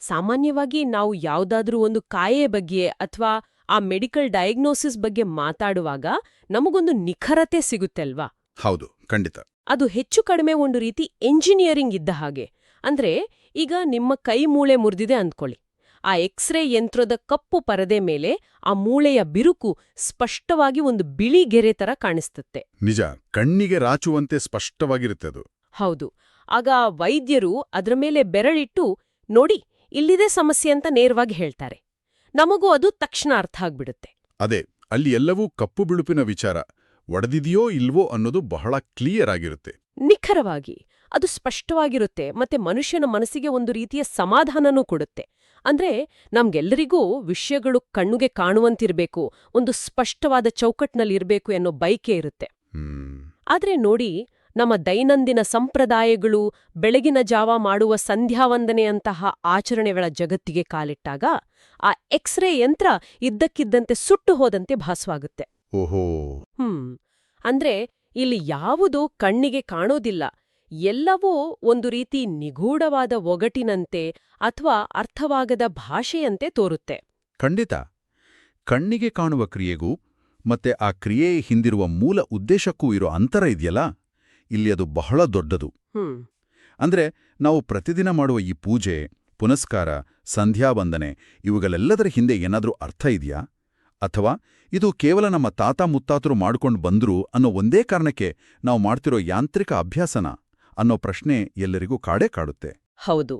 ಸಾಮಾನ್ಯವಾಗಿ ನಾವು ಯಾವುದಾದ್ರೂ ಒಂದು ಕಾಯಿಲೆ ಬಗ್ಗೆ ಅಥವಾ ಆ ಮೆಡಿಕಲ್ ಡಯಾಗ್ನೋಸಿಸ್ ಬಗ್ಗೆ ಮಾತಾಡುವಾಗ ನಮಗೊಂದು ನಿಖರತೆ ಸಿಗುತ್ತಲ್ವಾ? ಹೌದು, ಖಂಡಿತ. ಅದು ಹೆಚ್ಚು ಕಡಿಮೆ ಒಂದು ರೀತಿ ಎಂಜಿನಿಯರಿಂಗ್ ಇದ್ದ ಹಾಗೆ. ಅಂದ್ರೆ ಈಗ ನಿಮ್ಮ ಕೈ ಮೂಳೆ ಮುರಿದಿದೆ ಅಂದ್ಕೊಳ್ಳಿ. ಆ ಎಕ್ಸ್ರೇ ಯಂತ್ರದ ಕಪ್ಪು ಪರದೆ ಮೇಲೆ ಆ ಮೂಳೆಯ ಬಿರುಕು ಸ್ಪಷ್ಟವಾಗಿ ಒಂದು ಬಿಳಿ ಗೆರೆ ತರ ಕಾಣಿಸ್ತತ್ತೆ. ನಿಜ, ಕಣ್ಣಿಗೆ ರಾಚುವಂತೆ ಸ್ಪಷ್ಟವಾಗಿರುತ್ತೆ ಅದು. ಹೌದು. ಆಗ ವೈದ್ಯರು ಅದರ ಮೇಲೆ ಬೆರಳಿಟ್ಟು ನೋಡಿ ಇಲ್ಲಿದೆ ಸಮಸ್ಯೆ ಅಂತ ನೇರವಾಗಿ ಹೇಳ್ತಾರೆ. ನಮಗೂ ಅದು ತಕ್ಷಣ ಅರ್ಥ ಆಗ್ಬಿಡುತ್ತೆ. ಅದೇ, ಅಲ್ಲಿ ಎಲ್ಲವೂ ಕಪ್ಪು ಬಿಳುಪಿನ ವಿಚಾರ. ಒಡೆದಿದೆಯೋ ಇಲ್ವೋ ಅನ್ನೋದು ಬಹಳ ಕ್ಲಿಯರ್ ಆಗಿರುತ್ತೆ. ನಿಖರವಾಗಿ ಅದು ಸ್ಪಷ್ಟವಾಗಿರುತ್ತೆ ಮತ್ತೆ ಮನುಷ್ಯನ ಮನಸ್ಸಿಗೆ ಒಂದು ರೀತಿಯ ಸಮಾಧಾನನೂ ಕೊಡುತ್ತೆ. ಅಂದ್ರೆ ನಮ್ಗೆಲ್ಲರಿಗೂ ವಿಷಯಗಳು ಕಣ್ಣುಗೆ ಕಾಣುವಂತಿರ್ಬೇಕು, ಒಂದು ಸ್ಪಷ್ಟವಾದ ಚೌಕಟ್ನಲ್ಲಿರ್ಬೇಕು ಅನ್ನೋ ಬಯಕೆ ಇರುತ್ತೆ. ಆದ್ರೆ ನೋಡಿ, ನಮ್ಮ ದೈನಂದಿನ ಸಂಪ್ರದಾಯಗಳು, ಬೆಳಗಿನ ಜಾವ ಮಾಡುವ ಸಂಧ್ಯಾವಂದನೆಯಂತಹ ಆಚರಣೆಗಳ ಜಗತ್ತಿಗೆ ಕಾಲಿಟ್ಟಾಗ ಆ ಎಕ್ಸ್ರೇ ಯಂತ್ರ ಇದ್ದಕ್ಕಿದ್ದಂತೆ ಸುಟ್ಟು ಹೋದಂತೆ ಭಾಸವಾಗುತ್ತೆ. ಓಹೋ. ಅಂದ್ರೆ ಇಲ್ಲಿ ಯಾವುದೂ ಕಣ್ಣಿಗೆ ಕಾಣೋದಿಲ್ಲ. ಎಲ್ಲವೂ ಒಂದು ರೀತಿ ನಿಗೂಢವಾದ ಒಗಟಿನಂತೆ ಅಥವಾ ಅರ್ಥವಾಗದ ಭಾಷೆಯಂತೆ ತೋರುತ್ತೆ. ಖಂಡಿತ. ಕಣ್ಣಿಗೆ ಕಾಣುವ ಕ್ರಿಯೆಗೂ ಮತ್ತೆ ಆ ಕ್ರಿಯೆಯ ಹಿಂದಿರುವ ಮೂಲ ಉದ್ದೇಶಕ್ಕೂ ಇರೋ ಅಂತರ ಇದೆಯಲ್ಲ, ಇಲ್ಲಿ ಅದು ಬಹಳ ದೊಡ್ಡದು. ಅಂದ್ರೆ ನಾವು ಪ್ರತಿದಿನ ಮಾಡುವ ಈ ಪೂಜೆ, ಪುನಸ್ಕಾರ, ಸಂಧ್ಯಾವಂದನೆ ಇವುಗಳೆಲ್ಲದರ ಹಿಂದೆ ಏನಾದ್ರೂ ಅರ್ಥ ಇದೆಯಾ? ಅಥವಾ ಇದು ಕೇವಲ ನಮ್ಮ ತಾತ ಮುತ್ತಾತರು ಮಾಡ್ಕೊಂಡು ಬಂದ್ರು ಅನ್ನೋ ಒಂದೇ ಕಾರಣಕ್ಕೆ ನಾವು ಮಾಡ್ತಿರೋ ಯಾಂತ್ರಿಕ ಅಭ್ಯಾಸನ ಅನ್ನೋ ಪ್ರಶ್ನೆ ಎಲ್ಲರಿಗೂ ಕಾಡೇ ಕಾಡುತ್ತೆ. ಹೌದು.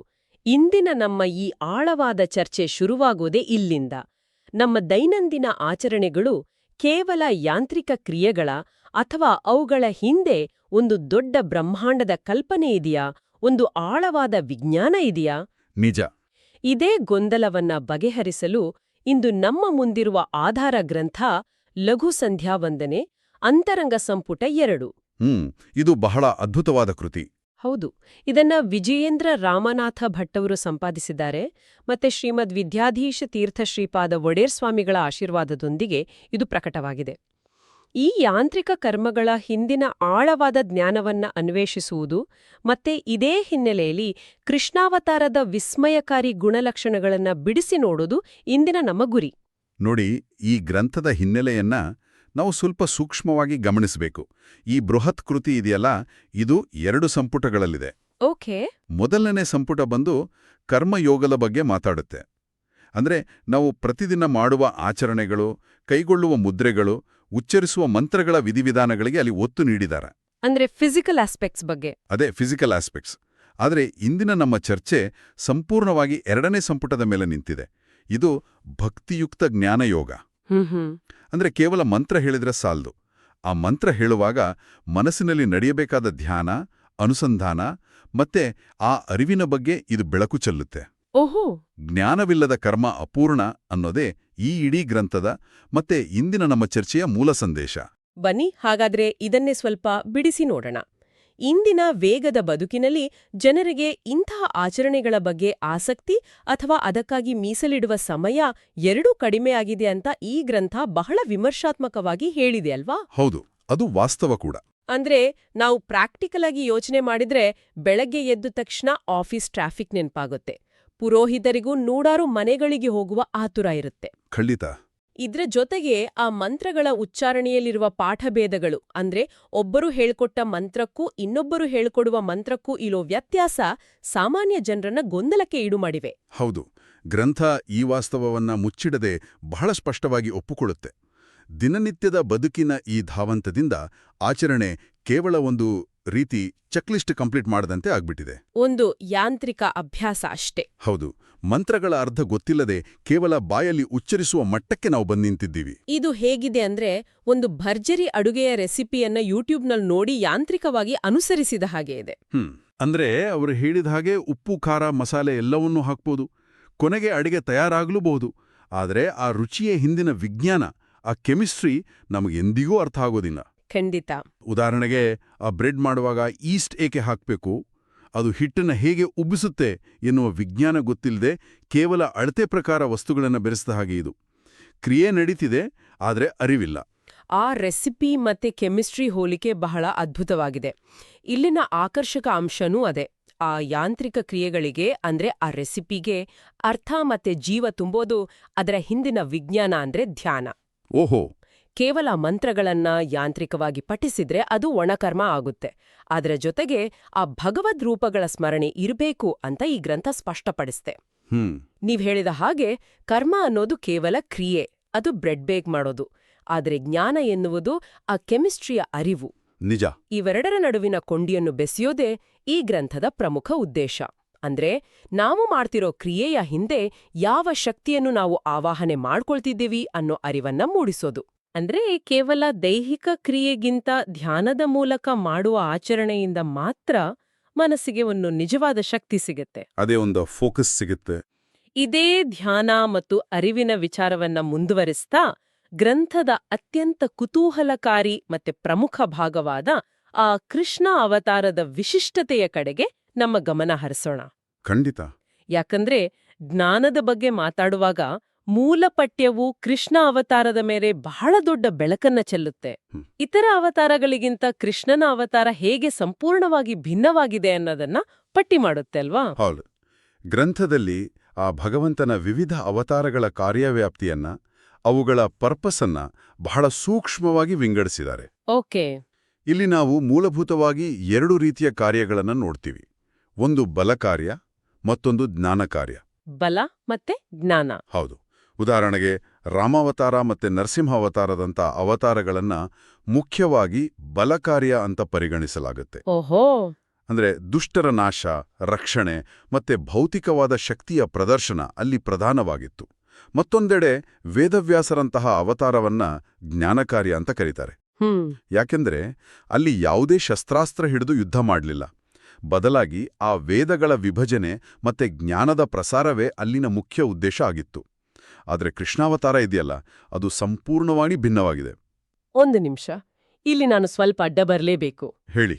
ಇಂದಿನ ನಮ್ಮ ಈ ಆಳವಾದ ಚರ್ಚೆ ಶುರುವಾಗೋದೇ ಇಲ್ಲಿಂದ. ನಮ್ಮ ದೈನಂದಿನ ಆಚರಣೆಗಳು ಕೇವಲ ಯಾಂತ್ರಿಕ ಕ್ರಿಯೆಗಳ ಅಥವಾ ಅವುಗಳ ಹಿಂದೆ ಒಂದು ದೊಡ್ಡ ಬ್ರಹ್ಮಾಂಡದ ಕಲ್ಪನೆ ಇದೆಯಾ, ಒಂದು ಆಳವಾದ ವಿಜ್ಞಾನ ಇದೆಯಾ? ನಿಜ. ಇದೇ ಗೊಂದಲವನ್ನ ಬಗೆಹರಿಸಲು ಇಂದು ನಮ್ಮ ಮುಂದಿರುವ ಆಧಾರ ಗ್ರಂಥ ಲಘು ಸಂಧ್ಯಾವಂದನೆ, ಅಂತರಂಗ ಸಂಪುಟ 2. ಇದು ಬಹಳ ಅದ್ಭುತವಾದ ಕೃತಿ. ಹೌದು. ಇದನ್ನ ವಿಜಯೇಂದ್ರ ರಾಮನಾಥ ಭಟ್ಟವರು ಸಂಪಾದಿಸಿದ್ದಾರೆ. ಮತ್ತೆ ಶ್ರೀಮದ್ ವಿದ್ಯಾಧೀಶ ತೀರ್ಥ ಶ್ರೀಪಾದ ಒಡೇರ್ ಸ್ವಾಮಿಗಳ ಆಶೀರ್ವಾದದೊಂದಿಗೆ ಇದು ಪ್ರಕಟವಾಗಿದೆ. ಈ ಯಾಂತ್ರಿಕ ಕರ್ಮಗಳ ಹಿಂದಿನ ಆಳವಾದ ಜ್ಞಾನವನ್ನ ಅನ್ವೇಷಿಸುವುದು ಮತ್ತೆ ಇದೇ ಹಿನ್ನೆಲೆಯಲ್ಲಿ ಕೃಷ್ಣಾವತಾರದ ವಿಸ್ಮಯಕಾರಿ ಗುಣಲಕ್ಷಣಗಳನ್ನ ಬಿಡಿಸಿ ನೋಡೋದು ಇಂದಿನ ನಮ್ಮ ಗುರಿ. ನೋಡಿ, ಈ ಗ್ರಂಥದ ಹಿನ್ನೆಲೆಯನ್ನ ನಾವು ಸ್ವಲ್ಪ ಸೂಕ್ಷ್ಮವಾಗಿ ಗಮನಿಸಬೇಕು. ಈ ಬೃಹತ್ ಕೃತಿ ಇದೆಯಲ್ಲ, ಇದು 2 ಸಂಪುಟಗಳಲ್ಲಿದೆ. ಓಕೆ. ಮೊದಲನೇ ಸಂಪುಟ ಬಂದು ಕರ್ಮಯೋಗದ ಬಗ್ಗೆ ಮಾತಾಡುತ್ತೆ. ಅಂದ್ರೆ ನಾವು ಪ್ರತಿದಿನ ಮಾಡುವ ಆಚರಣೆಗಳು, ಕೈಗೊಳ್ಳುವ ಮುದ್ರೆಗಳು, ಉಚ್ಚರಿಸುವ ಮಂತ್ರಗಳ ವಿಧಿವಿಧಾನಗಳಿಗೆ ಅಲ್ಲಿ ಒತ್ತು ನೀಡಿದ್ದಾರೆ. ಅಂದ್ರೆ ಫಿಸಿಕಲ್ ಆಸ್ಪೆಕ್ಟ್ಸ್ ಬಗ್ಗೆ. ಅದೇ, ಫಿಸಿಕಲ್ ಆಸ್ಪೆಕ್ಟ್ಸ್. ಆದರೆ ಇಂದಿನ ನಮ್ಮ ಚರ್ಚೆ ಸಂಪೂರ್ಣವಾಗಿ 2ನೇ ಸಂಪುಟದ ಮೇಲೆ ನಿಂತಿದೆ. ಇದು ಭಕ್ತಿಯುಕ್ತ ಜ್ಞಾನಯೋಗ. ಅಂದ್ರೆ ಕೇವಲ ಮಂತ್ರ ಹೇಳಿದ್ರೆ ಸಾಲದು. ಆ ಮಂತ್ರ ಹೇಳುವಾಗ ಮನಸ್ಸಿನಲ್ಲಿ ನಡೆಯಬೇಕಾದ ಧ್ಯಾನ, ಅನುಸಂಧಾನ ಮತ್ತೆ ಆ ಅರಿವಿನ ಬಗ್ಗೆ ಇದು ಬೆಳಕು ಚೆಲ್ಲುತ್ತೆ. ಓಹೋ. ಜ್ಞಾನವಿಲ್ಲದ ಕರ್ಮ ಅಪೂರ್ಣ ಅನ್ನೋದೇ ಈ ಇಡೀ ಗ್ರಂಥದ ಮತ್ತೆ ಇಂದಿನ ನಮ್ಮ ಚರ್ಚೆಯ ಮೂಲ ಸಂದೇಶ. ಬನ್ನಿ ಹಾಗಾದ್ರೆ ಇದನ್ನೇ ಸ್ವಲ್ಪ ಬಿಡಿಸಿ ನೋಡೋಣ. ಇಂದಿನ ವೇಗದ ಬದುಕಿನಲ್ಲಿ ಜನರಿಗೆ ಇಂತಹ ಆಚರಣೆಗಳ ಬಗ್ಗೆ ಆಸಕ್ತಿ ಅಥವಾ ಅದಕ್ಕಾಗಿ ಮೀಸಲಿಡುವ ಸಮಯ ಎರಡೂ ಕಡಿಮೆಯಾಗಿದೆ ಅಂತ ಈ ಗ್ರಂಥ ಬಹಳ ವಿಮರ್ಶಾತ್ಮಕವಾಗಿ ಹೇಳಿದೆ ಅಲ್ವಾ? ಹೌದು, ಅದು ವಾಸ್ತವ ಕೂಡ. ಅಂದ್ರೆ ನಾವು ಪ್ರಾಕ್ಟಿಕಲ್ ಆಗಿ ಯೋಚನೆ ಮಾಡಿದ್ರೆ ಬೆಳಗ್ಗೆ ಎದ್ದ ತಕ್ಷಣ ಆಫೀಸ್ ಟ್ರಾಫಿಕ್ ನೆನಪಾಗುತ್ತೆ. ಪುರೋಹಿತರಿಗೂ ನೂರಾರು ಮನೆಗಳಿಗೆ ಹೋಗುವ ಆತುರ ಇರುತ್ತೆ. ಖಂಡಿತ. ಇದ್ರ ಜೊತೆಗೆ ಆ ಮಂತ್ರಗಳ ಉಚ್ಚಾರಣೆಯಲ್ಲಿರುವ ಪಾಠಭೇದಗಳು, ಅಂದ್ರೆ ಒಬ್ಬರು ಹೇಳ್ಕೊಟ್ಟ ಮಂತ್ರಕ್ಕೂ ಇನ್ನೊಬ್ಬರು ಹೇಳ್ಕೊಡುವ ಮಂತ್ರಕ್ಕೂ ಇರೋ ವ್ಯತ್ಯಾಸ ಸಾಮಾನ್ಯ ಜನರನ್ನ ಗೊಂದಲಕ್ಕೆ ಈಡು ಮಾಡಿವೆ. ಹೌದು, ಗ್ರಂಥ ಈ ವಾಸ್ತವವನ್ನ ಮುಚ್ಚಿಡದೆ ಬಹಳ ಸ್ಪಷ್ಟವಾಗಿ ಒಪ್ಪುಕೊಳ್ಳುತ್ತೆ. ದಿನನಿತ್ಯದ ಬದುಕಿನ ಈ ಧಾವಂತದಿಂದ ಆಚರಣೆ ಕೇವಲ ಒಂದು ರೀತಿ ಚೆಕ್ಲಿಸ್ಟ್ ಕಂಪ್ಲೀಟ್ ಮಾಡದಂತೆ ಆಗ್ಬಿಟ್ಟಿದೆ. ಒಂದು ಯಾಂತ್ರಿಕ ಅಭ್ಯಾಸ ಅಷ್ಟೇ. ಹೌದು, ಮಂತ್ರಗಳ ಅರ್ಥ ಗೊತ್ತಿಲ್ಲದೆ ಕೇವಲ ಬಾಯಲ್ಲಿ ಉಚ್ಚರಿಸುವ ಮಟ್ಟಕ್ಕೆ ನಾವು ಬಂದು ನಿಂತಿದ್ದೀವಿ. ಇದು ಹೇಗಿದೆ ಅಂದ್ರೆ ಒಂದು ಭರ್ಜರಿ ಅಡುಗೆಯ ರೆಸಿಪಿಯನ್ನ ಯೂಟ್ಯೂಬ್ನಲ್ಲಿ ನೋಡಿ ಯಾಂತ್ರಿಕವಾಗಿ ಅನುಸರಿಸಿದ ಹಾಗೆ ಇದೆ. ಅಂದ್ರೆ ಅವರು ಹೇಳಿದ ಹಾಗೆ ಉಪ್ಪು, ಖಾರ, ಮಸಾಲೆ ಎಲ್ಲವನ್ನೂ ಹಾಕ್ಬೋದು, ಕೊನೆಗೆ ಅಡಿಗೆ ತಯಾರಾಗ್ಲೂಬಹುದು. ಆದರೆ ಆ ರುಚಿಯ ಹಿಂದಿನ ವಿಜ್ಞಾನ, ಆ ಕೆಮಿಸ್ಟ್ರಿ ನಮಗೆಂದಿಗೂ ಅರ್ಥ ಆಗೋದಿಲ್ಲ. ಖಂಡಿತ. ಉದಾಹರಣೆಗೆ, ಆ ಬ್ರೆಡ್ ಮಾಡುವಾಗ ಈಸ್ಟ್ ಏಕೆ ಹಾಕಬೇಕು, ಅದು ಹಿಟ್ಟನ್ನು ಹೇಗೆ ಉಬ್ಬಿಸುತ್ತೆ ಎನ್ನುವ ವಿಜ್ಞಾನ ಗೊತ್ತಿಲ್ಲದೆ ಕೇವಲ ಅಳತೆ ಪ್ರಕಾರ ವಸ್ತುಗಳನ್ನು ಬೆರೆಸಿದ ಹಾಗೆ ಇದು. ಕ್ರಿಯೆ ನಡೀತಿದೆ, ಆದರೆ ಅರಿವಿಲ್ಲ. ಆ ರೆಸಿಪಿ ಮತ್ತೆ ಕೆಮಿಸ್ಟ್ರಿ ಹೋಲಿಕೆ ಬಹಳ ಅದ್ಭುತವಾಗಿದೆ. ಇಲ್ಲಿನ ಆಕರ್ಷಕ ಅಂಶನೂ ಅದೇ. ಆ ಯಾಂತ್ರಿಕ ಕ್ರಿಯೆಗಳಿಗೆ ಅಂದ್ರೆ ಆ ರೆಸಿಪಿಗೆ ಅರ್ಥ ಮತ್ತೆ ಜೀವ ತುಂಬೋದು ಅದರ ಹಿಂದಿನ ವಿಜ್ಞಾನ ಅಂದ್ರೆ ಧ್ಯಾನ. ಓಹೋ. ಕೇವಲ ಮಂತ್ರಗಳನ್ನ ಯಾಂತ್ರಿಕವಾಗಿ ಪಠಿಸಿದ್ರೆ ಅದು ಒಣಕರ್ಮ ಆಗುತ್ತೆ. ಅದರ ಜೊತೆಗೆ ಆ ಭಗವದ್ ರೂಪಗಳ ಸ್ಮರಣೆ ಇರಬೇಕು ಅಂತ ಈ ಗ್ರಂಥ ಸ್ಪಷ್ಟಪಡಿಸ್ತೆ. ನೀವ್ ಹೇಳಿದ ಹಾಗೆ ಕರ್ಮ ಅನ್ನೋದು ಕೇವಲ ಕ್ರಿಯೆ, ಅದು ಬ್ರೆಡ್ ಬೇಕ್ ಮಾಡೋದು. ಆದ್ರೆ ಜ್ಞಾನ ಎನ್ನುವುದು ಆ ಕೆಮಿಸ್ಟ್ರಿಯ ಅರಿವು. ನಿಜ. ಇವೆರಡರ ನಡುವಿನ ಕೊಂಡಿಯನ್ನು ಬೆಸೆಯೋದೇ ಈ ಗ್ರಂಥದ ಪ್ರಮುಖ ಉದ್ದೇಶ. ಅಂದ್ರೆ ನಾವು ಮಾಡ್ತಿರೋ ಕ್ರಿಯೆಯ ಹಿಂದೆ ಯಾವ ಶಕ್ತಿಯನ್ನು ನಾವು ಆವಾಹನೆ ಮಾಡ್ಕೊಳ್ತಿದ್ದೀವಿ ಅನ್ನೋ ಅರಿವನ್ನ ಮೂಡಿಸೋದು. ಅಂದ್ರೆ ಕೇವಲ ದೈಹಿಕ ಕ್ರಿಯೆಗಿಂತ ಧ್ಯಾನದ ಮೂಲಕ ಮಾಡುವ ಆಚರಣೆಯಿಂದ ಮಾತ್ರ ಮನಸ್ಸಿಗೆ ಒಂದು ನಿಜವಾದ ಶಕ್ತಿ ಸಿಗುತ್ತೆ. ಅದೇ ಒಂದು ಫೋಕಸ್ ಸಿಗುತ್ತೆ. ಇದೇ ಧ್ಯಾನ ಮತ್ತು ಅರಿವಿನ ವಿಚಾರವನ್ನ ಮುಂದುವರಿಸ್ತಾ ಗ್ರಂಥದ ಅತ್ಯಂತ ಕುತೂಹಲಕಾರಿ ಮತ್ತೆ ಪ್ರಮುಖ ಭಾಗವಾದ ಆ ಕೃಷ್ಣ ಅವತಾರದ ವಿಶಿಷ್ಟತೆಯ ಕಡೆಗೆ ನಮ್ಮ ಗಮನ ಹರಿಸೋಣ. ಖಂಡಿತ. ಯಾಕಂದ್ರೆ ಜ್ಞಾನದ ಬಗ್ಗೆ ಮಾತಾಡುವಾಗ ಮೂಲ ಪಠ್ಯವು ಕೃಷ್ಣ ಅವತಾರದ ಮೇಲೆ ಬಹಳ ದೊಡ್ಡ ಬೆಳಕನ್ನ ಚೆಲ್ಲುತ್ತೆ. ಇತರ ಅವತಾರಗಳಿಗಿಂತ ಕೃಷ್ಣನ ಅವತಾರ ಹೇಗೆ ಸಂಪೂರ್ಣವಾಗಿ ಭಿನ್ನವಾಗಿದೆ ಅನ್ನೋದನ್ನ ಪಟ್ಟಿ ಮಾಡುತ್ತೆ ಅಲ್ವಾ? ಹೌದು. ಗ್ರಂಥದಲ್ಲಿ ಆ ಭಗವಂತನ ವಿವಿಧ ಅವತಾರಗಳ ಕಾರ್ಯವ್ಯಾಪ್ತಿಯನ್ನ, ಅವುಗಳ ಪರ್ಪಸನ್ನ ಬಹಳ ಸೂಕ್ಷ್ಮವಾಗಿ ವಿಂಗಡಿಸಿದ್ದಾರೆ. ಓಕೆ. ಇಲ್ಲಿ ನಾವು ಮೂಲಭೂತವಾಗಿ 2 ರೀತಿಯ ಕಾರ್ಯಗಳನ್ನು ನೋಡ್ತೀವಿ. ಒಂದು ಬಲ ಕಾರ್ಯ, ಮತ್ತೊಂದು ಜ್ಞಾನ ಕಾರ್ಯ. ಬಲ ಮತ್ತೆ ಜ್ಞಾನ. ಹೌದು. ಉದಾಹರಣೆಗೆ ರಾಮಾವತಾರ ಮತ್ತೆ ನರಸಿಂಹಾವತಾರದಂಥ ಅವತಾರಗಳನ್ನ ಮುಖ್ಯವಾಗಿ ಬಲಕಾರ್ಯ ಅಂತ ಪರಿಗಣಿಸಲಾಗುತ್ತೆ. ಓಹೋ. ಅಂದ್ರೆ ದುಷ್ಟರ ನಾಶ, ರಕ್ಷಣೆ ಮತ್ತೆ ಭೌತಿಕವಾದ ಶಕ್ತಿಯ ಪ್ರದರ್ಶನ ಅಲ್ಲಿ ಪ್ರಧಾನವಾಗಿತ್ತು. ಮತ್ತೊಂದೆಡೆ ವೇದವ್ಯಾಸರಂತಹ ಅವತಾರವನ್ನ ಜ್ಞಾನಕಾರ್ಯ ಅಂತ ಕರೀತಾರೆ. ಯಾಕೆಂದ್ರೆ ಅಲ್ಲಿ ಯಾವುದೇ ಶಸ್ತ್ರಾಸ್ತ್ರ ಹಿಡಿದು ಯುದ್ಧ ಮಾಡಲಿಲ್ಲ. ಬದಲಾಗಿ ಆ ವೇದಗಳ ವಿಭಜನೆ ಮತ್ತೆ ಜ್ಞಾನದ ಪ್ರಸಾರವೇ ಅಲ್ಲಿನ ಮುಖ್ಯ ಉದ್ದೇಶ ಆಗಿತ್ತು. ಆದರೆ ಕೃಷ್ಣಾವತಾರ ಇದೆಯಲ್ಲ, ಅದು ಸಂಪೂರ್ಣವಾಗಿ ಭಿನ್ನವಾಗಿದೆ. ಒಂದು ನಿಮಿಷ, ಇಲ್ಲಿ ನಾನು ಸ್ವಲ್ಪ ಅಡ್ಡ ಬರಲೇಬೇಕು. ಹೇಳಿ.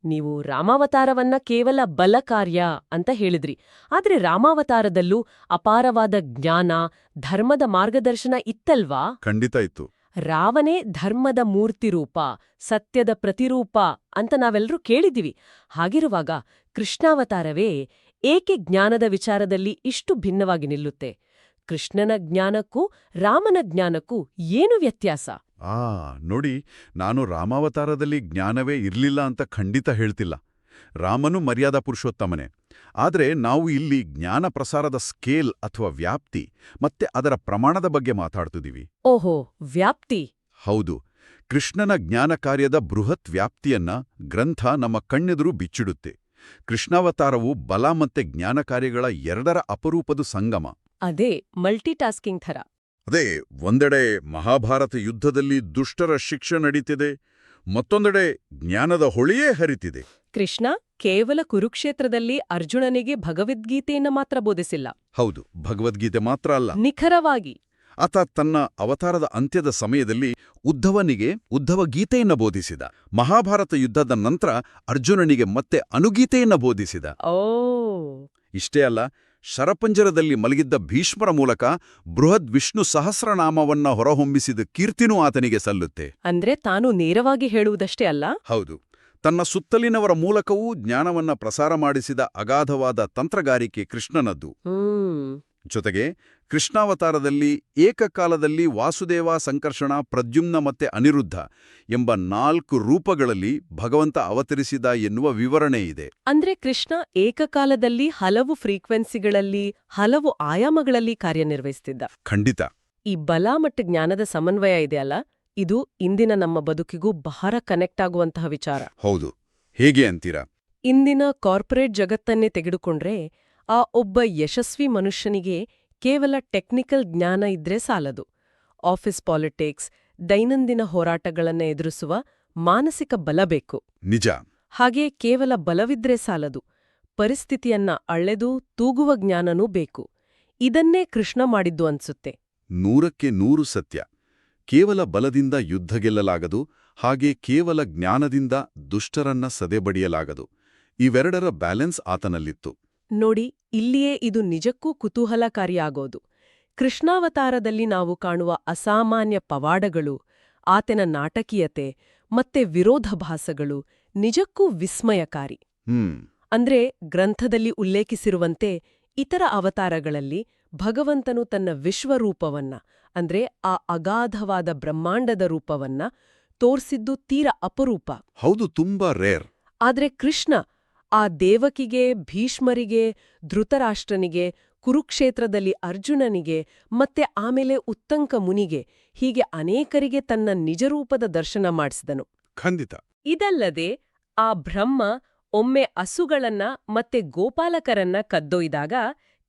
ನೀವು ರಾಮಾವತಾರವನ್ನ ಕೇವಲ ಬಲ ಕಾರ್ಯ ಅಂತ ಹೇಳಿದ್ರಿ. ಆದ್ರೆ ರಾಮಾವತಾರದಲ್ಲೂ ಅಪಾರವಾದ ಜ್ಞಾನ, ಧರ್ಮದ ಮಾರ್ಗದರ್ಶನ ಇತ್ತಲ್ವಾ? ಖಂಡಿತ ಇತ್ತು. ರಾವನೇ ಧರ್ಮದ ಮೂರ್ತಿರೂಪ, ಸತ್ಯದ ಪ್ರತಿರೂಪ ಅಂತ ನಾವೆಲ್ಲರೂ ಕೇಳಿದಿವಿ. ಹಾಗಿರುವಾಗ ಕೃಷ್ಣಾವತಾರವೇ ಏಕೆ ಜ್ಞಾನದ ವಿಚಾರದಲ್ಲಿ ಇಷ್ಟು ಭಿನ್ನವಾಗಿ ನಿಲ್ಲುತ್ತೆ? ಕೃಷ್ಣನ ಜ್ಞಾನಕ್ಕೂ ರಾಮನ ಜ್ಞಾನಕ್ಕೂ ಏನು ವ್ಯತ್ಯಾಸ? ನೋಡಿ, ನಾನು ರಾಮಾವತಾರದಲ್ಲಿ ಜ್ಞಾನವೇ ಇರ್ಲಿಲ್ಲ ಅಂತ ಖಂಡಿತ ಹೇಳ್ತಿಲ್ಲ. ರಾಮನು ಮರ್ಯಾದಾ ಪುರುಷೋತ್ತಮನೇ. ಆದರೆ ನಾವು ಇಲ್ಲಿ ಜ್ಞಾನ ಪ್ರಸಾರದ ಸ್ಕೇಲ್ ಅಥವಾ ವ್ಯಾಪ್ತಿ ಮತ್ತೆ ಅದರ ಪ್ರಮಾಣದ ಬಗ್ಗೆ ಮಾತಾಡ್ತಿದ್ದೀವಿ. ಓಹೋ, ವ್ಯಾಪ್ತಿ. ಹೌದು. ಕೃಷ್ಣನ ಜ್ಞಾನ ಕಾರ್ಯದ ಬೃಹತ್ ವ್ಯಾಪ್ತಿಯನ್ನ ಗ್ರಂಥ ನಮ್ಮ ಕಣ್ಣೆದುರು ಬಿಚ್ಚಿಡುತ್ತೆ. ಕೃಷ್ಣಾವತಾರವು ಬಲ ಮತ್ತೆ ಜ್ಞಾನ ಕಾರ್ಯಗಳ ಎರಡರ ಅಪರೂಪದ ಸಂಗಮ. ಅದೇ ಮಲ್ಟಿಟಾಸ್ಕಿಂಗ್ ಥರ. ಅದೇ, ಒಂದೆಡೆ ಮಹಾಭಾರತ ಯುದ್ಧದಲ್ಲಿ ದುಷ್ಟರ ಶಿಕ್ಷೆ ನಡೀತಿದೆ, ಮತ್ತೊಂದೆಡೆ ಜ್ಞಾನದ ಹೊಳೆಯೇ ಹರಿತಿದೆ. ಕೃಷ್ಣ ಕೇವಲ ಕುರುಕ್ಷೇತ್ರದಲ್ಲಿ ಅರ್ಜುನನಿಗೆ ಭಗವದ್ಗೀತೆಯನ್ನ ಮಾತ್ರ ಬೋಧಿಸಿಲ್ಲ. ಹೌದು, ಭಗವದ್ಗೀತೆ ಮಾತ್ರ ಅಲ್ಲ, ನಿಖರವಾಗಿ ಆತ ತನ್ನ ಅವತಾರದ ಅಂತ್ಯದ ಸಮಯದಲ್ಲಿ ಉದ್ಧವನಿಗೆ ಉದ್ಧವ ಗೀತೆಯನ್ನ ಬೋಧಿಸಿದ. ಮಹಾಭಾರತ ಯುದ್ಧದ ನಂತರ ಅರ್ಜುನನಿಗೆ ಮತ್ತೆ ಅನುಗೀತೆಯನ್ನ ಬೋಧಿಸಿದ. ಓ. ಇಷ್ಟೇ ಅಲ್ಲ, ಶರಪಂಜರದಲ್ಲಿ ಮಲಗಿದ್ದ ಭೀಷ್ಮರ ಮೂಲಕ ಬೃಹದ್ ವಿಷ್ಣು ಸಹಸ್ರನಾಮವನ್ನ ಹೊರಹೊಮ್ಮಿಸಿದ ಕೀರ್ತಿನೂ ಆತನಿಗೆ ಸಲ್ಲುತ್ತೆ. ಅಂದ್ರೆ ತಾನು ನೇರವಾಗಿ ಹೇಳುವುದಷ್ಟೇ ಅಲ್ಲ. ಹೌದು, ತನ್ನ ಸುತ್ತಲಿನವರ ಮೂಲಕವೂ ಜ್ಞಾನವನ್ನ ಪ್ರಸಾರ ಮಾಡಿಸಿದ ಅಗಾಧವಾದ ತಂತ್ರಗಾರಿಕೆ ಕೃಷ್ಣನದ್ದು. ಜೊತೆಗೆ ಕೃಷ್ಣಾವತಾರದಲ್ಲಿ ಏಕಕಾಲದಲ್ಲಿ ವಾಸುದೇವ, ಸಂಕರ್ಷಣ, ಪ್ರದ್ಯುಮ್ನ ಮತ್ತೆ ಅನಿರುದ್ಧ ಎಂಬ 4 ರೂಪಗಳಲ್ಲಿ ಭಗವಂತ ಅವತರಿಸಿದ ಎನ್ನುವ ವಿವರಣೆ ಇದೆ. ಅಂದ್ರೆ ಕೃಷ್ಣ ಏಕಕಾಲದಲ್ಲಿ ಹಲವು ಫ್ರೀಕ್ವೆನ್ಸಿಗಳಲ್ಲಿ, ಹಲವು ಆಯಾಮಗಳಲ್ಲಿ ಕಾರ್ಯನಿರ್ವಹಿಸುತ್ತಿದ್ದ. ಖಂಡಿತ. ಈ ಬಲ ಮತ್ತು ಜ್ಞಾನದ ಸಮನ್ವಯ ಇದೆಯಲ್ಲ, ಇದು ಇಂದಿನ ನಮ್ಮ ಬದುಕಿಗೂ ಬಹಳ ಕನೆಕ್ಟ್ ಆಗುವಂತಹ ವಿಚಾರ. ಹೌದು. ಹೇಗೆ ಅಂತೀರಾ? ಇಂದಿನ ಕಾರ್ಪೊರೇಟ್ ಜಗತ್ತನ್ನೇ ತೆಗೆದುಕೊಂಡ್ರೆ ಆ ಒಬ್ಬ ಯಶಸ್ವಿ ಮನುಷ್ಯನಿಗೆ ಕೇವಲ ಟೆಕ್ನಿಕಲ್ ಜ್ಞಾನ ಇದ್ರೆ ಸಾಲದು. ಆಫೀಸ್ ಪಾಲಿಟಿಕ್ಸ್, ದೈನಂದಿನ ಹೋರಾಟಗಳನ್ನ ಎದುರಿಸುವ ಮಾನಸಿಕ ಬಲ ಬೇಕು. ನಿಜ. ಹಾಗೆ ಕೇವಲ ಬಲವಿದ್ರೆ ಸಾಲದು, ಪರಿಸ್ಥಿತಿಯನ್ನ ಅಳೆದು ತೂಗುವ ಜ್ಞಾನನೂ ಬೇಕು. ಇದನ್ನೇ ಕೃಷ್ಣ ಮಾಡಿದ್ದು ಅನ್ಸುತ್ತೆ. 100ಕ್ಕೆ 100 ಸತ್ಯ. ಕೇವಲ ಬಲದಿಂದ ಯುದ್ಧ ಗೆಲ್ಲಲಾಗದು, ಹಾಗೆ ಕೇವಲ ಜ್ಞಾನದಿಂದ ದುಷ್ಟರನ್ನ ಸದೆಬಡಿಯಲಾಗದು. ಇವೆರಡರ ಬ್ಯಾಲೆನ್ಸ್ ಆತನಲ್ಲಿತ್ತು. ನೋಡಿ, ಇಲ್ಲಿಯೇ ಇದು ನಿಜಕ್ಕೂ ಕುತೂಹಲಕಾರಿಯಾಗೋದು. ಕೃಷ್ಣಾವತಾರದಲ್ಲಿ ನಾವು ಕಾಣುವ ಅಸಾಮಾನ್ಯ ಪವಾಡಗಳು, ಆತನ ನಾಟಕೀಯತೆ ಮತ್ತೆ ವಿರೋಧಾಭಾಸಗಳು ನಿಜಕ್ಕೂ ವಿಸ್ಮಯಕಾರಿ. ಅಂದ್ರೆ ಗ್ರಂಥದಲ್ಲಿ ಉಲ್ಲೇಖಿಸಿರುವಂತೆ ಇತರ ಅವತಾರಗಳಲ್ಲಿ ಭಗವಂತನು ತನ್ನ ವಿಶ್ವರೂಪವನ್ನ ಅಂದ್ರೆ ಆ ಅಗಾಧವಾದ ಬ್ರಹ್ಮಾಂಡದ ರೂಪವನ್ನ ತೋರ್ಸಿದ್ದು ತೀರ ಅಪರೂಪ. ಹೌದು, ತುಂಬಾ ರೇರ್. ಆದ್ರೆ ಕೃಷ್ಣ ಆ ದೇವಕಿಗೆ, ಭೀಷ್ಮರಿಗೆ, ಧೃತರಾಷ್ಟ್ರನಿಗೆ, ಕುರುಕ್ಷೇತ್ರದಲ್ಲಿ ಅರ್ಜುನನಿಗೆ ಮತ್ತೆ ಆಮೇಲೆ ಉತ್ತಂಕ ಮುನಿಗೆ ಹೀಗೆ ಅನೇಕರಿಗೆ ತನ್ನ ನಿಜರೂಪದ ದರ್ಶನ ಮಾಡಿಸಿದನು. ಖಂಡಿತ. ಇದಲ್ಲದೆ ಆ ಬ್ರಹ್ಮ ಒಮ್ಮೆ ಹಸುಗಳನ್ನ ಮತ್ತೆ ಗೋಪಾಲಕರನ್ನ ಕದ್ದೊಯ್ದಾಗ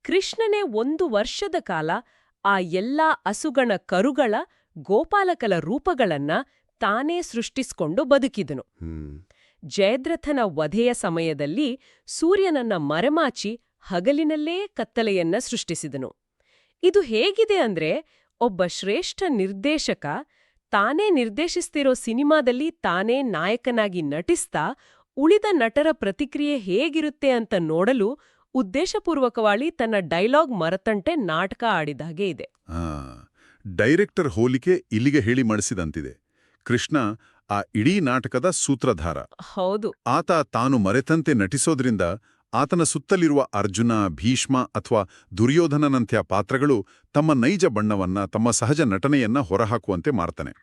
ಕೃಷ್ಣನೇ 1 ವರ್ಷದ ಕಾಲ ಆ ಎಲ್ಲಾ ಹಸುಗಣ ಕರುಗಳ ಗೋಪಾಲಕರ ರೂಪಗಳನ್ನ ತಾನೇ ಸೃಷ್ಟಿಸ್ಕೊಂಡು ಬದುಕಿದನು. ಜಯದ್ರಥನ ವಧೆಯ ಸಮಯದಲ್ಲಿ ಸೂರ್ಯನನ್ನ ಮರೆಮಾಚಿ ಹಗಲಿನಲ್ಲೇ ಕತ್ತಲೆಯನ್ನ ಸೃಷ್ಟಿಸಿದನು. ಇದು ಹೇಗಿದೆ ಅಂದ್ರೆ ಒಬ್ಬ ಶ್ರೇಷ್ಠ ನಿರ್ದೇಶಕ ತಾನೇ ನಿರ್ದೇಶಿಸ್ತಿರೋ ಸಿನಿಮಾದಲ್ಲಿ ತಾನೇ ನಾಯಕನಾಗಿ ನಟಿಸ್ತಾ ಉಳಿದ ನಟರ ಪ್ರತಿಕ್ರಿಯೆ ಹೇಗಿರುತ್ತೆ ಅಂತ ನೋಡಲು ಉದ್ದೇಶಪೂರ್ವಕವಾಗಿ ತನ್ನ ಡೈಲಾಗ್ ಮರೆತಂಟೆ ನಾಟಕ ಆಡಿದಾಗೆ ಇದೆ. ಡೈರೆಕ್ಟರ್ ಹೋಲಿಕೆ ಇಲ್ಲಿಗೆ ಹೇಳಿ ಮಾಡಿಸಿದಂತಿದೆ. ಕೃಷ್ಣ ಆ ಇಡೀ ನಾಟಕದ ಸೂತ್ರಧಾರ. ಹೌದು. ಆತ ತಾನು ಮರೆತಂತೆ ನಟಿಸೋದ್ರಿಂದ ಆತನ ಸುತ್ತಲಿರುವ ಅರ್ಜುನ, ಭೀಷ್ಮ ಅಥವಾ ದುರ್ಯೋಧನನಂತ್ಯ ಪಾತ್ರಗಳು ತಮ್ಮ ನೈಜ ಬಣ್ಣವನ್ನ, ತಮ್ಮ ಸಹಜ ನಟನೆಯನ್ನ ಹೊರಹಾಕುವಂತೆ ಮಾಡ್ತಾನೆ.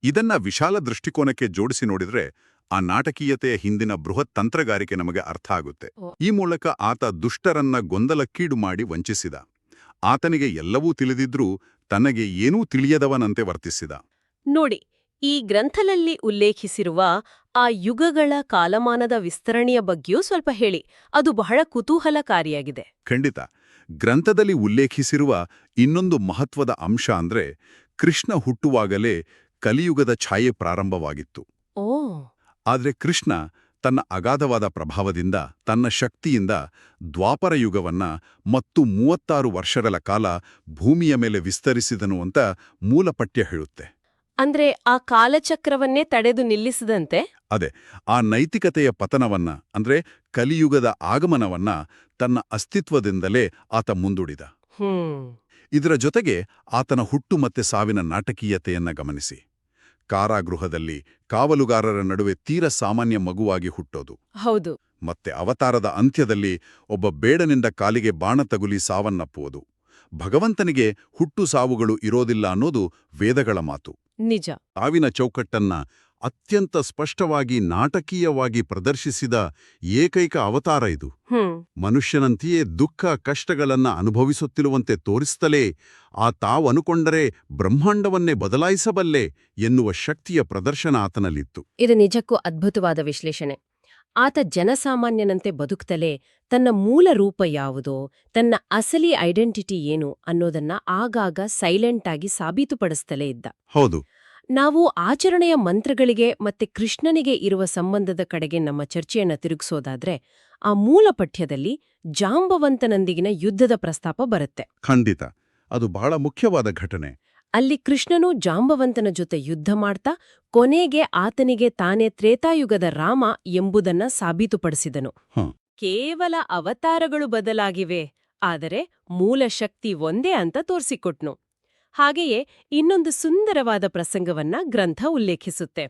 ಇದನ್ನ ವಿಶಾಲ ದೃಷ್ಟಿಕೋನಕ್ಕೆ ಜೋಡಿಸಿ ನೋಡಿದ್ರೆ ಆ ನಾಟಕೀಯತೆಯ ಹಿಂದಿನ ಬೃಹತ್ ತಂತ್ರಗಾರಿಕೆ ನಮಗೆ ಅರ್ಥ ಆಗುತ್ತೆ. ಈ ಮೂಲಕ ಆತ ದುಷ್ಟರನ್ನ ಗೊಂದಲಕ್ಕೀಡು ಮಾಡಿ ವಂಚಿಸಿದ. ಆತನಿಗೆ ಎಲ್ಲವೂ ತಿಳಿದಿದ್ರೂ ತನಗೆ ಏನೂ ತಿಳಿಯದವನಂತೆ ವರ್ತಿಸಿದ. ನೋಡಿ, ಈ ಗ್ರಂಥದಲ್ಲಿ ಉಲ್ಲೇಖಿಸಿರುವ ಆ ಯುಗಗಳ ಕಾಲಮಾನದ ವಿಸ್ತರಣೆಯ ಬಗ್ಗೆಯೂ ಸ್ವಲ್ಪ ಹೇಳಿ. ಅದು ಬಹಳ ಕುತೂಹಲಕಾರಿಯಾಗಿದೆ. ಖಂಡಿತ. ಗ್ರಂಥದಲ್ಲಿ ಉಲ್ಲೇಖಿಸಿರುವ ಇನ್ನೊಂದು ಮಹತ್ವದ ಅಂಶ ಅಂದ್ರೆ ಕೃಷ್ಣ ಹುಟ್ಟುವಾಗಲೇ ಕಲಿಯುಗದ ಛಾಯೆ ಪ್ರಾರಂಭವಾಗಿತ್ತು. ಓ. ಆದ್ರೆ ಕೃಷ್ಣ ತನ್ನ ಅಗಾಧವಾದ ಪ್ರಭಾವದಿಂದ, ತನ್ನ ಶಕ್ತಿಯಿಂದ ದ್ವಾಪರ ಯುಗವನ್ನ ಮತ್ತು 36 ವರ್ಷಗಳ ಕಾಲ ಭೂಮಿಯ ಮೇಲೆ ವಿಸ್ತರಿಸಿದನು ಅಂತ ಮೂಲಪಠ್ಯ ಹೇಳುತ್ತೆ. ಅಂದ್ರೆ ಆ ಕಾಲಚಕ್ರವನ್ನೇ ತಡೆದು ನಿಲ್ಲಿಸಿದಂತೆ? ಅದೇ, ಆ ನೈತಿಕತೆಯ ಪತನವನ್ನ ಅಂದ್ರೆ ಕಲಿಯುಗದ ಆಗಮನವನ್ನ ತನ್ನ ಅಸ್ತಿತ್ವದಿಂದಲೇ ಆತ ಮುಂದೂಡಿದ. ಇದರ ಜೊತೆಗೆ ಆತನ ಹುಟ್ಟು ಮತ್ತೆ ಸಾವಿನ ನಾಟಕೀಯತೆಯನ್ನ ಗಮನಿಸಿ. ಕಾರಾಗೃಹದಲ್ಲಿ ಕಾವಲುಗಾರರ ನಡುವೆ ತೀರ ಸಾಮಾನ್ಯ ಮಗುವಾಗಿ ಹುಟ್ಟೋದು. ಹೌದು. ಮತ್ತೆ ಅವತಾರದ ಅಂತ್ಯದಲ್ಲಿ ಒಬ್ಬ ಬೇಡನಿಂದ ಕಾಲಿಗೆ ಬಾಣ ತಗುಲಿ ಸಾವನ್ನಪ್ಪುವುದು. ಭಗವಂತನಿಗೆ ಹುಟ್ಟು ಸಾವುಗಳು ಇರೋದಿಲ್ಲ ಅನ್ನೋದು ವೇದಗಳ ಮಾತು. ನಿಜ. ಸಾವಿನ ಚೌಕಟ್ಟನ್ನ ಅತ್ಯಂತ ಸ್ಪಷ್ಟವಾಗಿ ನಾಟಕೀಯವಾಗಿ ಪ್ರದರ್ಶಿಸಿದ ಏಕೈಕ ಅವತಾರ ಇದು. ಮನುಷ್ಯನಂತೆಯೇ ದುಃಖ ಕಷ್ಟಗಳನ್ನ ಅನುಭವಿಸುತ್ತಿರುವಂತೆ ತೋರಿಸ್ತಲೇ ಆ ತಾವನುಕೊಂಡರೆ ಬ್ರಹ್ಮಾಂಡವನ್ನೇ ಬದಲಾಯಿಸಬಲ್ಲೆ ಎನ್ನುವ ಶಕ್ತಿಯ ಪ್ರದರ್ಶನ ಆತನಲ್ಲಿತ್ತು. ಇದು ನಿಜಕ್ಕೂ ಅದ್ಭುತವಾದ ವಿಶ್ಲೇಷಣೆ. ಆತ ಜನಸಾಮಾನ್ಯನಂತೆ ಬದುಕ್ತಲೇ ತನ್ನ ಮೂಲ ರೂಪ ಯಾವುದೋ, ತನ್ನ ಅಸಲಿ ಐಡೆಂಟಿಟಿ ಏನು ಅನ್ನೋದನ್ನ ಆಗಾಗ ಸೈಲೆಂಟ್ ಆಗಿ ಸಾಬೀತುಪಡಿಸ್ತಲೇ ಇದ್ದ. ಹೌದು. ನಾವು ಆಚರಣೆಯ ಮಂತ್ರಗಳಿಗೆ ಮತ್ತೆ ಕೃಷ್ಣನಿಗೆ ಇರುವ ಸಂಬಂಧದ ಕಡೆಗೆ ನಮ್ಮ ಚರ್ಚೆಯನ್ನ ತಿರುಗಿಸೋದಾದ್ರೆ ಆ ಮೂಲ ಪಠ್ಯದಲ್ಲಿ ಜಾಂಬವಂತನೊಂದಿಗಿನ ಯುದ್ಧದ ಪ್ರಸ್ತಾಪ ಬರುತ್ತೆ. ಖಂಡಿತ. ಅದು ಬಹಳ ಮುಖ್ಯವಾದ ಘಟನೆ. ಅಲ್ಲಿ ಕೃಷ್ಣನು ಜಾಂಬವಂತನ ಜೊತೆ ಯುದ್ಧ ಮಾಡ್ತಾ ಕೊನೆಗೆ ಆತನಿಗೆ ತಾನೇ ತ್ರೇತಾಯುಗದ ರಾಮ ಎಂಬುದನ್ನ ಸಾಬೀತುಪಡಿಸಿದನು. ಕೇವಲ ಅವತಾರಗಳು ಬದಲಾಗಿವೆ, ಆದರೆ ಮೂಲ ಶಕ್ತಿ ಒಂದೇ ಅಂತ ತೋರಿಸಿಕೊಟ್ನು. ಹಾಗೆಯೇ ಇನ್ನೊಂದು ಸುಂದರವಾದ ಪ್ರಸಂಗವನ್ನ ಗ್ರಂಥ ಉಲ್ಲೇಖಿಸುತ್ತೆ.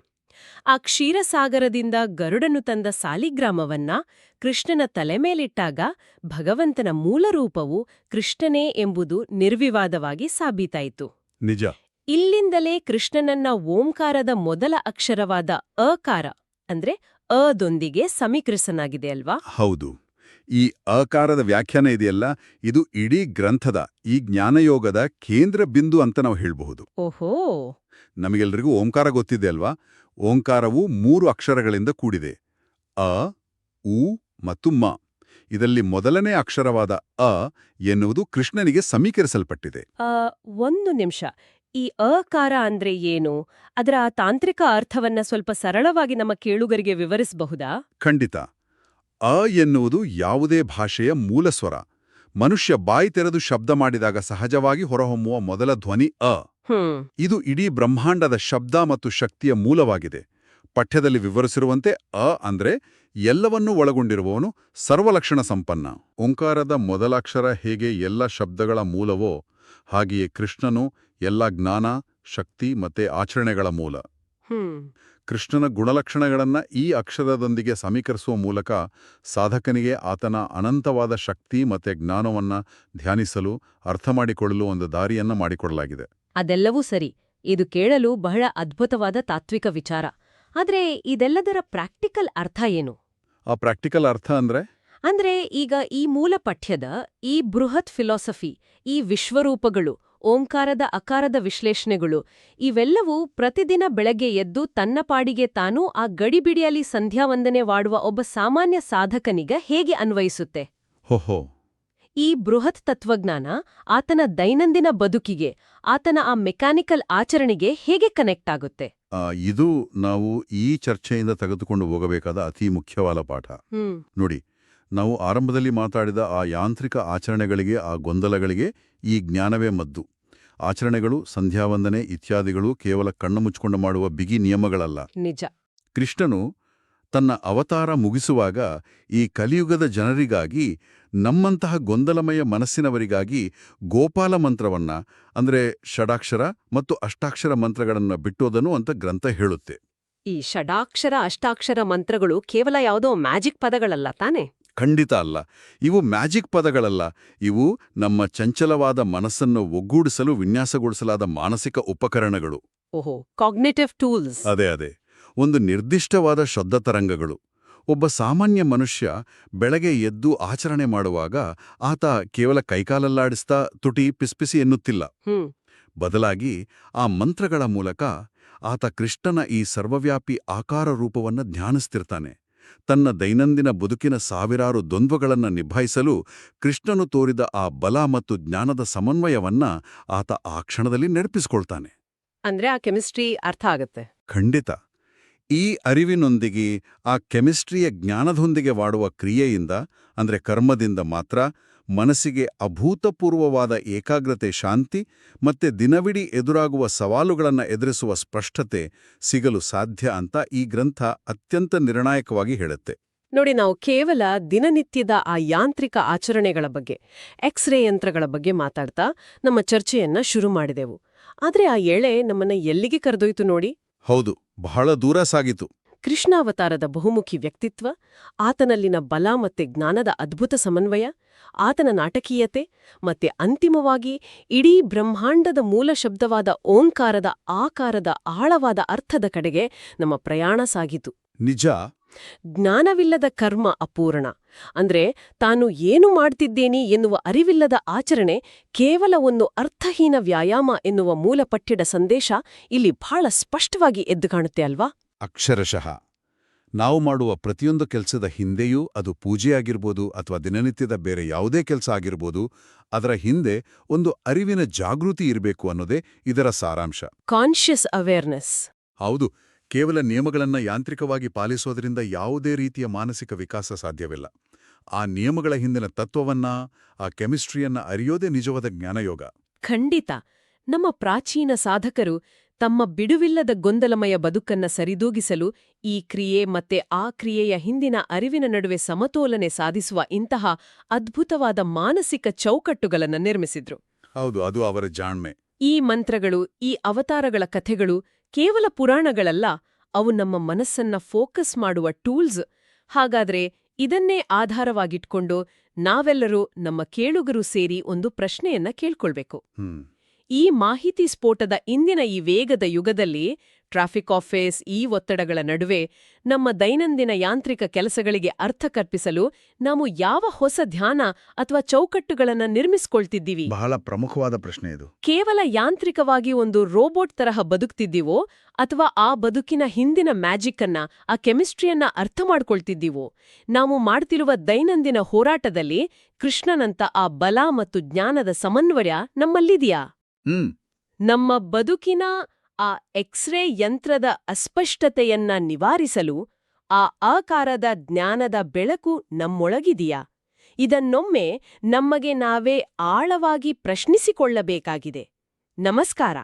ಆ ಕ್ಷೀರಸಾಗರದಿಂದ ಗರುಡನು ತಂದ ಸಾಲಿಗ್ರಾಮವನ್ನ ಕೃಷ್ಣನ ತಲೆ ಮೇಲಿಟ್ಟಾಗ ಭಗವಂತನ ಮೂಲರೂಪವು ಕೃಷ್ಣನೇ ಎಂಬುದು ನಿರ್ವಿವಾದವಾಗಿ ಸಾಬೀತಾಯಿತು. ನಿಜ. ಇಲ್ಲಿಂದಲೇ ಕೃಷ್ಣನನ್ನ ಓಂಕಾರದ ಮೊದಲ ಅಕ್ಷರವಾದ ಅಕಾರ ಅಂದ್ರೆ ಅದೊಂದಿಗೆ ಸಮೀಕರಿಸಲಾಗಿದೆ ಅಲ್ವಾ? ಹೌದು. ಈ ಅಕಾರದ ವ್ಯಾಖ್ಯಾನ ಇದೆಯಲ್ಲ, ಇದು ಇಡೀ ಗ್ರಂಥದ, ಈ ಜ್ಞಾನಯೋಗದ ಕೇಂದ್ರ ಬಿಂದು ಅಂತ ನಾವು ಹೇಳಬಹುದು. ಓಹೋ. ನಮಗೆಲ್ಲರಿಗೂ ಓಂಕಾರ ಗೊತ್ತಿದೆ ಅಲ್ವಾ? ಓಂಕಾರವು 3 ಅಕ್ಷರಗಳಿಂದ ಕೂಡಿದೆ. ಅ, ಉ ಮತ್ತು ಮ. ಇದರಲ್ಲಿ ಮೊದಲನೇ ಅಕ್ಷರವಾದ ಅ ಎನ್ನುವುದು ಕೃಷ್ಣನಿಗೆ ಸಮೀಕರಿಸಲ್ಪಟ್ಟಿದೆ. ಒಂದು ನಿಮಿಷ. ಈ ಅಕಾರ ಅಂದ್ರೆ ಏನು? ಅದರ ತಾಂತ್ರಿಕ ಅರ್ಥವನ್ನ ಸ್ವಲ್ಪ ಸರಳವಾಗಿ ನಮ್ಮ ಕೇಳುಗರಿಗೆ ವಿವರಿಸಬಹುದಾ? ಖಂಡಿತ. ಅ ಎನ್ನುವುದು ಯಾವುದೇ ಭಾಷೆಯ ಮೂಲ ಸ್ವರ. ಮನುಷ್ಯ ಬಾಯಿ ತೆರೆದು ಶಬ್ದ ಮಾಡಿದಾಗ ಸಹಜವಾಗಿ ಹೊರಹೊಮ್ಮುವ ಮೊದಲ ಧ್ವನಿ ಅ. ಇದು ಇಡೀ ಬ್ರಹ್ಮಾಂಡದ ಶಬ್ದ ಮತ್ತು ಶಕ್ತಿಯ ಮೂಲವಾಗಿದೆ. ಪಠ್ಯದಲ್ಲಿ ವಿವರಿಸಿರುವಂತೆ ಅ ಅಂದ್ರೆ ಎಲ್ಲವನ್ನೂ ಒಳಗೊಂಡಿರುವವನು, ಸರ್ವಲಕ್ಷಣ ಸಂಪನ್ನ. ಓಂಕಾರದ ಮೊದಲಾಕ್ಷರ ಹೇಗೆ ಎಲ್ಲ ಶಬ್ದಗಳ ಮೂಲವೋ ಹಾಗೆಯೇ ಕೃಷ್ಣನು ಎಲ್ಲ ಜ್ಞಾನ, ಶಕ್ತಿ ಮತ್ತೆ ಆಚರಣೆಗಳ ಮೂಲ. ಕೃಷ್ಣನ ಗುಣಲಕ್ಷಣಗಳನ್ನ ಈ ಅಕ್ಷರದೊಂದಿಗೆ ಸಮೀಕರಿಸುವ ಮೂಲಕ ಸಾಧಕನಿಗೆ ಆತನ ಅನಂತವಾದ ಶಕ್ತಿ ಮತ್ತೆ ಜ್ಞಾನವನ್ನ ಧ್ಯಾನಿಸಲು ಅರ್ಥ ಮಾಡಿಕೊಳ್ಳಲು ಒಂದು ದಾರಿಯನ್ನ ಮಾಡಿಕೊಡಲಾಗಿದೆ. ಅದೆಲ್ಲವೂ ಸರಿ. ಇದು ಕೇಳಲು ಬಹಳ ಅದ್ಭುತವಾದ ತಾತ್ವಿಕ ವಿಚಾರ. ಆದ್ರೆ ಇದೆಲ್ಲದರ ಪ್ರಾಕ್ಟಿಕಲ್ ಅರ್ಥ ಏನು? ಆ ಪ್ರಾಕ್ಟಿಕಲ್ ಅರ್ಥ ಅಂದ್ರೆ ಈಗ ಈ ಮೂಲ ಪಠ್ಯದ ಈ ಬೃಹತ್ ಫಿಲಾಸಫಿ, ಈ ವಿಶ್ವರೂಪಗಳು, ಓಂಕಾರದ ಅಕಾರದ ವಿಶ್ಲೇಷಣೆಗಳು ಇವೆಲ್ಲವೂ ಪ್ರತಿದಿನ ಬೆಳಗ್ಗೆ ಎದ್ದು ತನ್ನ ಪಾಡಿಗೆ ತಾನು ಆ ಗಡಿಬಿಡಿಯಲ್ಲಿ ಸಂಧ್ಯಾವಂದನೆ ಮಾಡುವ ಒಬ್ಬ ಸಾಮಾನ್ಯ ಸಾಧಕನಿಗೆ ಹೇಗೆ ಅನ್ವಯಿಸುತ್ತೆ? ಹೊಹೋ, ಈ ಬೃಹತ್ ತತ್ವಜ್ಞಾನ ಆತನ ದೈನಂದಿನ ಬದುಕಿಗೆ, ಆತನ ಆ ಮೆಕ್ಯಾನಿಕಲ್ ಆಚರಣೆಗೆ ಹೇಗೆ ಕನೆಕ್ಟ್ ಆಗುತ್ತೆ? ಇದು ನಾವು ಈ ಚರ್ಚೆಯಿಂದ ತೆಗೆದುಕೊಂಡು ಹೋಗಬೇಕಾದ ಅತಿ ಮುಖ್ಯವಾದ ಪಾಠ. ನೋಡಿ, ನಾವು ಆರಂಭದಲ್ಲಿ ಮಾತಾಡಿದ ಆ ಯಾಂತ್ರಿಕ ಆಚರಣೆಗಳಿಗೆ, ಆ ಗೊಂದಲಗಳಿಗೆ ಈ ಜ್ಞಾನವೇ ಮದ್ದು. ಆಚರಣೆಗಳು, ಸಂಧ್ಯಾವಂದನೆ ಇತ್ಯಾದಿಗಳು ಕೇವಲ ಕಣ್ಣು ಮುಚ್ಚಿಕೊಂಡು ಮಾಡುವ ಬಿಗಿ ನಿಯಮಗಳಲ್ಲ. ನಿಜ. ಕೃಷ್ಣನು ತನ್ನ ಅವತಾರ ಮುಗಿಸುವಾಗ ಈ ಕಲಿಯುಗದ ಜನರಿಗಾಗಿ, ನಮ್ಮಂತಹ ಗೊಂದಲಮಯ ಮನಸ್ಸಿನವರಿಗಾಗಿ ಗೋಪಾಲ ಮಂತ್ರವನ್ನ, ಅಂದ್ರೆ ಷಡಾಕ್ಷರ ಮತ್ತು ಅಷ್ಟಾಕ್ಷರ ಮಂತ್ರಗಳನ್ನ ಬಿಟ್ಟೋದನು ಅಂತ ಗ್ರಂಥ ಹೇಳುತ್ತೆ. ಈ ಷಡಾಕ್ಷರ ಅಷ್ಟಾಕ್ಷರ ಮಂತ್ರಗಳು ಕೇವಲ ಯಾವುದೋ ಮ್ಯಾಜಿಕ್ ಪದಗಳಲ್ಲ ತಾನೆ? ಖಂಡಿತ ಅಲ್ಲ. ಇವು ಮ್ಯಾಜಿಕ್ ಪದಗಳಲ್ಲ. ಇವು ನಮ್ಮ ಚಂಚಲವಾದ ಮನಸ್ಸನ್ನು ಒಗ್ಗೂಡಿಸಲು ವಿನ್ಯಾಸಗೊಳಿಸಲಾದ ಮಾನಸಿಕ ಉಪಕರಣಗಳು. ಓಹೋ, ಕಾಗ್ನಿಟಿವ್ ಟೂಲ್ಸ್. ಅದೇ ಒಂದು ನಿರ್ದಿಷ್ಟವಾದ ಶಬ್ದ ತರಂಗಗಳು. ಒಬ್ಬ ಸಾಮಾನ್ಯ ಮನುಷ್ಯ ಬೆಳಗ್ಗೆ ಎದ್ದು ಆಚರಣೆ ಮಾಡುವಾಗ ಆತ ಕೇವಲ ಕೈಕಾಲಲ್ಲಾಡಿಸ್ತಾ ತುಟಿ ಪಿಸ್ಪಿಸಿ ಎನ್ನುತ್ತಿಲ್ಲ. ಬದಲಾಗಿ ಆ ಮಂತ್ರಗಳ ಮೂಲಕ ಆತ ಕೃಷ್ಣನ ಈ ಸರ್ವವ್ಯಾಪಿ ಆಕಾರ ರೂಪವನ್ನ ಧ್ಯಾನಿಸ್ತಿರ್ತಾನೆ. ತನ್ನ ದೈನಂದಿನ ಬದುಕಿನ ಸಾವಿರಾರು ದ್ವಂದ್ವಗಳನ್ನು ನಿಭಾಯಿಸಲು ಕೃಷ್ಣನು ತೋರಿದ ಆ ಬಲ ಮತ್ತು ಜ್ಞಾನದ ಸಮನ್ವಯವನ್ನ ಆತ ಆ ಕ್ಷಣದಲ್ಲಿ ನೆನಪಿಸ್ಕೊಳ್ತಾನೆ. ಅಂದ್ರೆ ಆ ಕೆಮಿಸ್ಟ್ರಿ ಅರ್ಥ ಆಗತ್ತೆ. ಖಂಡಿತ. ಈ ಅರಿವಿನೊಂದಿಗೆ, ಆ ಕೆಮಿಸ್ಟ್ರಿಯ ಜ್ಞಾನದೊಂದಿಗೆ ಮಾಡುವ ಕ್ರಿಯೆಯಿಂದ, ಅಂದ್ರೆ ಕರ್ಮದಿಂದ ಮಾತ್ರ ಮನಸ್ಸಿಗೆ ಅಭೂತಪೂರ್ವವಾದ ಏಕಾಗ್ರತೆ, ಶಾಂತಿ ಮತ್ತೆ ದಿನವಿಡೀ ಎದುರಾಗುವ ಸವಾಲುಗಳನ್ನು ಎದುರಿಸುವ ಸ್ಪಷ್ಟತೆ ಸಿಗಲು ಸಾಧ್ಯ ಅಂತ ಈ ಗ್ರಂಥ ಅತ್ಯಂತ ನಿರ್ಣಾಯಕವಾಗಿ ಹೇಳುತ್ತೆ. ನೋಡಿ, ನಾವು ಕೇವಲ ದಿನನಿತ್ಯದ ಆ ಯಾಂತ್ರಿಕ ಆಚರಣೆಗಳ ಬಗ್ಗೆ, ಎಕ್ಸ್ರೇ ಯಂತ್ರಗಳ ಬಗ್ಗೆ ಮಾತಾಡ್ತಾ ನಮ್ಮ ಚರ್ಚೆಯನ್ನ ಶುರು ಮಾಡಿದೆವು. ಆದ್ರೆ ಆ ಎಳೆ ನಮ್ಮನ್ನ ಎಲ್ಲಿಗೆ ಕರೆದೊಯ್ತು ನೋಡಿ? ಹೌದು, ಬಹಳ ದೂರ ಸಾಗಿತು. ಕೃಷ್ಣಾವತಾರದ ಬಹುಮುಖಿ ವ್ಯಕ್ತಿತ್ವ, ಆತನಲ್ಲಿನ ಬಲ ಮತ್ತೆ ಜ್ಞಾನದ ಅದ್ಭುತ ಸಮನ್ವಯ, ಆತನ ನಾಟಕೀಯತೆ, ಮತ್ತೆ ಅಂತಿಮವಾಗಿ ಇಡೀ ಬ್ರಹ್ಮಾಂಡದ ಮೂಲ ಶಬ್ದವಾದ ಓಂಕಾರದ ಆಕಾರದ ಆಳವಾದ ಅರ್ಥದ ಕಡೆಗೆ ನಮ್ಮ ಪ್ರಯಾಣ ಸಾಗಿತು. ನಿಜ. ಜ್ಞಾನವಿಲ್ಲದ ಕರ್ಮ ಅಪೂರ್ಣ. ಅಂದ್ರೆ ತಾನು ಏನು ಮಾಡ್ತಿದ್ದೇನೆ ಎನ್ನುವ ಅರಿವಿಲ್ಲದ ಆಚರಣೆ ಕೇವಲ ಒಂದು ಅರ್ಥಹೀನ ವ್ಯಾಯಾಮ ಎನ್ನುವ ಮೂಲ ಪಠ್ಯದ ಸಂದೇಶ ಇಲ್ಲಿ ಬಹಳ ಸ್ಪಷ್ಟವಾಗಿ ಎದ್ದು ಕಾಣುತ್ತೆ ಅಲ್ವಾ? ಅಕ್ಷರಶಃ. ನಾವು ಮಾಡುವ ಪ್ರತಿಯೊಂದು ಕೆಲಸದ ಹಿಂದೆಯೂ, ಅದು ಪೂಜೆಯಾಗಿರ್ಬೋದು ಅಥವಾ ದಿನನಿತ್ಯದ ಬೇರೆ ಯಾವುದೇ ಕೆಲಸ ಆಗಿರ್ಬೋದು, ಅದರ ಹಿಂದೆ ಒಂದು ಅರಿವಿನ ಜಾಗೃತಿ ಇರಬೇಕು ಅನ್ನೋದೇ ಇದರ ಸಾರಾಂಶ. Conscious awareness. ಹೌದು. ಕೇವಲ ನಿಯಮಗಳನ್ನ ಯಾಂತ್ರಿಕವಾಗಿ ಪಾಲಿಸೋದ್ರಿಂದ ಯಾವುದೇ ರೀತಿಯ ಮಾನಸಿಕ ವಿಕಾಸ ಸಾಧ್ಯವಿಲ್ಲ. ಆ ನಿಯಮಗಳ ಹಿಂದಿನ ತತ್ವವನ್ನ, ಆ ಕೆಮಿಸ್ಟ್ರಿಯನ್ನ ಅರಿಯೋದೇ ನಿಜವಾದ ಜ್ಞಾನಯೋಗ. ಖಂಡಿತ. ನಮ್ಮ ಪ್ರಾಚೀನ ಸಾಧಕರು ತಮ್ಮ ಬಿಡುವಿಲ್ಲದ ಗೊಂದಲಮಯ ಬದುಕನ್ನ ಸರಿದೂಗಿಸಲು ಈ ಕ್ರಿಯೆ ಮತ್ತೆ ಆ ಕ್ರಿಯೆಯ ಹಿಂದಿನ ಅರಿವಿನ ನಡುವೆ ಸಮತೋಲನೆ ಸಾಧಿಸುವ ಇಂತಹ ಅದ್ಭುತವಾದ ಮಾನಸಿಕ ಚೌಕಟ್ಟುಗಳನ್ನು ನಿರ್ಮಿಸಿದ್ರು. ಹೌದು, ಅದು ಅವರ ಜಾಣ್ಮೆ. ಈ ಮಂತ್ರಗಳು, ಈ ಅವತಾರಗಳ ಕಥೆಗಳು ಕೇವಲ ಪುರಾಣಗಳಲ್ಲ, ಅವು ನಮ್ಮ ಮನಸ್ಸನ್ನ ಫೋಕಸ್ ಮಾಡುವ ಟೂಲ್ಸ್. ಹಾಗಾದ್ರೆ ಇದನ್ನೇ ಆಧಾರವಾಗಿಟ್ಕೊಂಡು ನಾವೆಲ್ಲರೂ, ನಮ್ಮ ಕೇಳುಗರು ಸೇರಿ ಒಂದು ಪ್ರಶ್ನೆಯನ್ನ ಕೇಳ್ಕೊಳ್ಬೇಕು. ಈ ಮಾಹಿತಿ ಸ್ಫೋಟದ ಇಂದಿನ ಈ ವೇಗದ ಯುಗದಲ್ಲಿ, ಟ್ರಾಫಿಕ್ ಆಫೀಸ್, ಈ ಒತ್ತಡಗಳ ನಡುವೆ ನಮ್ಮ ದೈನಂದಿನ ಯಾಂತ್ರಿಕ ಕೆಲಸಗಳಿಗೆ ಅರ್ಥ ಕಲ್ಪಿಸಲು ನಾವು ಯಾವ ಹೊಸ ಧ್ಯಾನ ಅಥವಾ ಚೌಕಟ್ಟುಗಳನ್ನು ನಿರ್ಮಿಸ್ಕೊಳ್ತಿದ್ದೀವಿ? ಬಹಳ ಪ್ರಮುಖವಾದ ಪ್ರಶ್ನೆ ಇದು. ಕೇವಲ ಯಾಂತ್ರಿಕವಾಗಿ ಒಂದು ರೋಬೋಟ್ ತರಹ ಬದುಕ್ತಿದ್ದೀವೋ ಅಥವಾ ಆ ಬದುಕಿನ ಹಿಂದಿನ ಮ್ಯಾಜಿಕ್ ಅನ್ನ, ಆ ಕೆಮಿಸ್ಟ್ರಿಯನ್ನ ಅರ್ಥ ಮಾಡ್ಕೊಳ್ತಿದ್ದೀವೋ? ನಾವು ಮಾಡ್ತಿರುವ ದೈನಂದಿನ ಹೋರಾಟದಲ್ಲಿ ಕೃಷ್ಣನಂತ ಆ ಬಲ ಮತ್ತು ಜ್ಞಾನದ ಸಮನ್ವಯ ನಮ್ಮಲ್ಲಿದೆಯಾ? ನಮ್ಮ ಬದುಕಿನ ಆ ಎಕ್ಸ್ರೇ ಯಂತ್ರದ ಅಸ್ಪಷ್ಟತೆಯನ್ನ ನಿವಾರಿಸಲು ಆ ಆಕಾರದ ಜ್ಞಾನದ ಬೆಳಕು ನಮ್ಮೊಳಗಿದೆಯಾ? ಇದನ್ನೊಮ್ಮೆ ನಮಗೆ ನಾವೇ ಆಳವಾಗಿ ಪ್ರಶ್ನಿಸಿಕೊಳ್ಳಬೇಕಾಗಿದೆ. ನಮಸ್ಕಾರ.